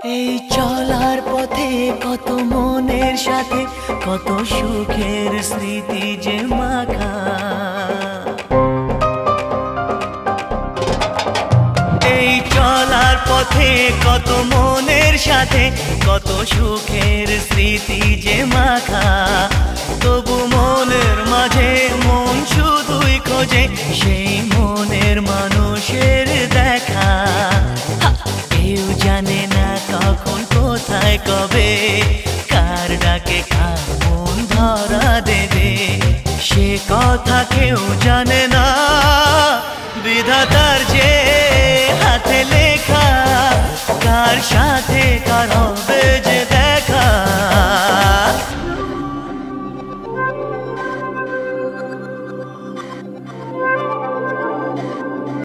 এই চলার পথে কত মনের সাথে কত সুখের স্মৃতি যে মাখা। এই চলার পথে কত মনের সাথে কত সুখের স্মৃতি যে মাখা। তবু মনের মাঝে মন শুধুই খোঁজে সেই মনের মানুষের দেখা। কেউ জানে না কখন কোথায় কবে কার ডাকে কার মন ধরা দেবে, সে কথা কেউ জানে না। বিধাতার যে হাতে লেখা কার সাথে কার